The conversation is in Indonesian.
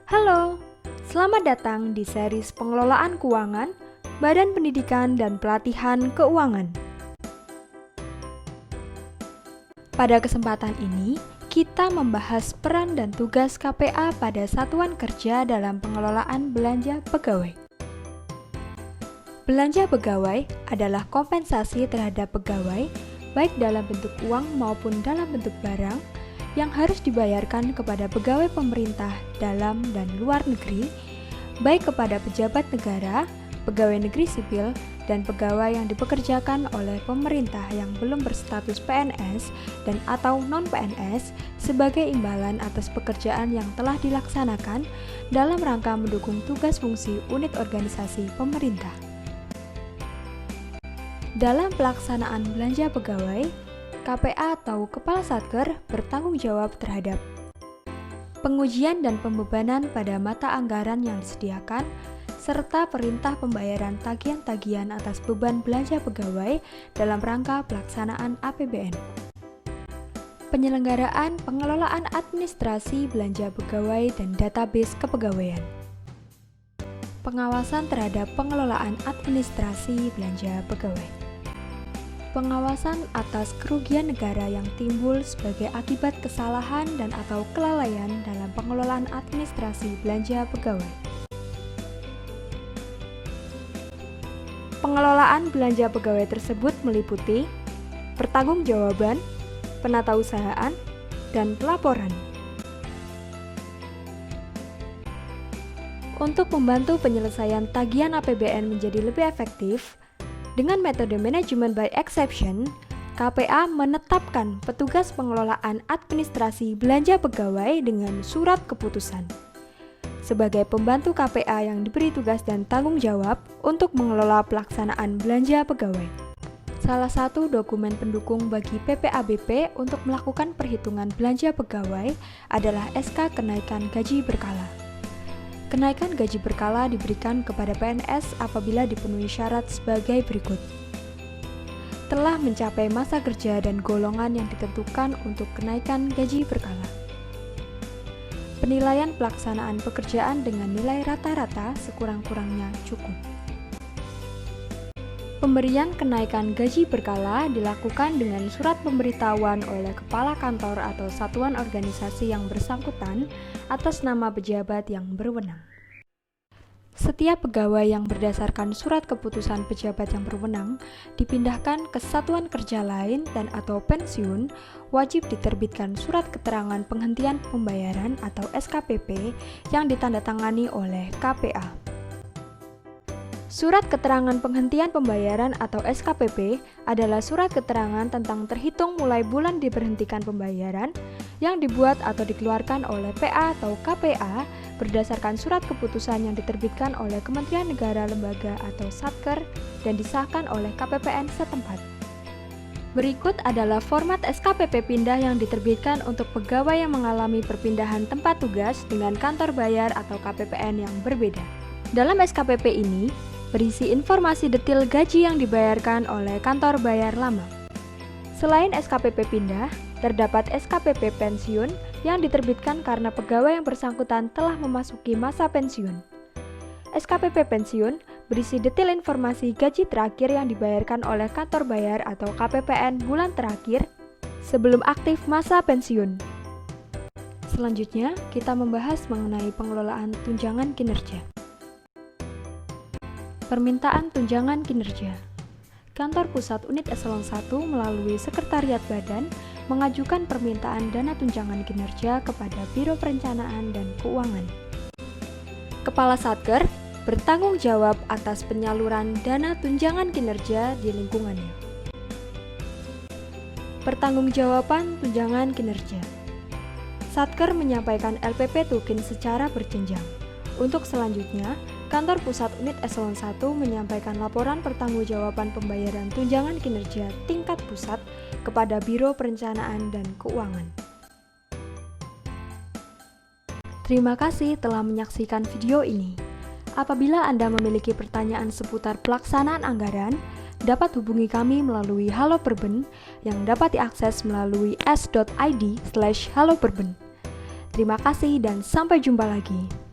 Halo, selamat datang di series Pengelolaan Keuangan, Badan Pendidikan dan Pelatihan Keuangan. Pada kesempatan ini, kita membahas peran dan tugas KPA pada satuan kerja dalam pengelolaan belanja pegawai. Belanja pegawai adalah kompensasi terhadap pegawai, baik dalam bentuk uang maupun dalam bentuk barang, yang harus dibayarkan kepada pegawai pemerintah dalam dan luar negeri, baik kepada pejabat negara, pegawai negeri sipil, dan pegawai yang dipekerjakan oleh pemerintah yang belum berstatus PNS dan atau non-PNS sebagai imbalan atas pekerjaan yang telah dilaksanakan dalam rangka mendukung tugas fungsi unit organisasi pemerintah. Dalam pelaksanaan belanja pegawai, KPA atau Kepala Satker bertanggung jawab terhadap pengujian dan pembebanan pada mata anggaran yang disediakan, serta perintah pembayaran tagihan-tagihan atas beban belanja pegawai dalam rangka pelaksanaan APBN. Penyelenggaraan pengelolaan administrasi belanja pegawai dan database kepegawaian. Pengawasan terhadap pengelolaan administrasi belanja pegawai. Pengawasan atas kerugian negara yang timbul sebagai akibat kesalahan dan atau kelalaian dalam pengelolaan administrasi belanja pegawai. Pengelolaan belanja pegawai tersebut meliputi pertanggungjawaban, penatausahaan, dan pelaporan. Untuk membantu penyelesaian tagihan APBN menjadi lebih efektif, dengan metode manajemen by exception, KPA menetapkan petugas pengelolaan administrasi belanja pegawai dengan surat keputusan sebagai pembantu KPA yang diberi tugas dan tanggung jawab untuk mengelola pelaksanaan belanja pegawai. Salah satu dokumen pendukung bagi PPABP untuk melakukan perhitungan belanja pegawai adalah SK Kenaikan Gaji Berkala. Kenaikan gaji berkala diberikan kepada PNS apabila dipenuhi syarat sebagai berikut. Telah mencapai masa kerja dan golongan yang ditentukan untuk kenaikan gaji berkala. Penilaian pelaksanaan pekerjaan dengan nilai rata-rata sekurang-kurangnya cukup. Pemberian kenaikan gaji berkala dilakukan dengan surat pemberitahuan oleh kepala kantor atau satuan organisasi yang bersangkutan atas nama pejabat yang berwenang. Setiap pegawai yang berdasarkan surat keputusan pejabat yang berwenang dipindahkan ke satuan kerja lain dan atau pensiun, wajib diterbitkan surat keterangan penghentian pembayaran atau SKPP yang ditandatangani oleh KPA. Surat keterangan penghentian pembayaran atau SKPP adalah surat keterangan tentang terhitung mulai bulan diberhentikan pembayaran yang dibuat atau dikeluarkan oleh PA atau KPA berdasarkan surat keputusan yang diterbitkan oleh Kementerian Negara, Lembaga atau Satker dan disahkan oleh KPPN setempat. Berikut adalah format SKPP pindah yang diterbitkan untuk pegawai yang mengalami perpindahan tempat tugas dengan kantor bayar atau KPPN yang berbeda. Dalam SKPP ini, berisi informasi detail gaji yang dibayarkan oleh kantor bayar lama. Selain SKPP pindah, terdapat SKPP pensiun yang diterbitkan karena pegawai yang bersangkutan telah memasuki masa pensiun. SKPP pensiun berisi detail informasi gaji terakhir yang dibayarkan oleh kantor bayar atau KPPN bulan terakhir sebelum aktif masa pensiun. Selanjutnya, kita membahas mengenai pengelolaan tunjangan kinerja. Permintaan tunjangan kinerja. Kantor Pusat Unit Eselon 1 melalui Sekretariat Badan mengajukan permintaan dana tunjangan kinerja kepada Biro Perencanaan dan Keuangan. Kepala Satker bertanggung jawab atas penyaluran dana tunjangan kinerja di lingkungannya. Pertanggungjawaban tunjangan kinerja. Satker menyampaikan LPP Tukin secara berjenjang. Untuk selanjutnya, Kantor Pusat Unit Eselon 1 menyampaikan laporan pertanggungjawaban pembayaran tunjangan kinerja tingkat pusat kepada Biro Perencanaan dan Keuangan. Terima kasih telah menyaksikan video ini. Apabila Anda memiliki pertanyaan seputar pelaksanaan anggaran, dapat hubungi kami melalui Halo Perben yang dapat diakses melalui s.id/haloperben. Terima kasih dan sampai jumpa lagi.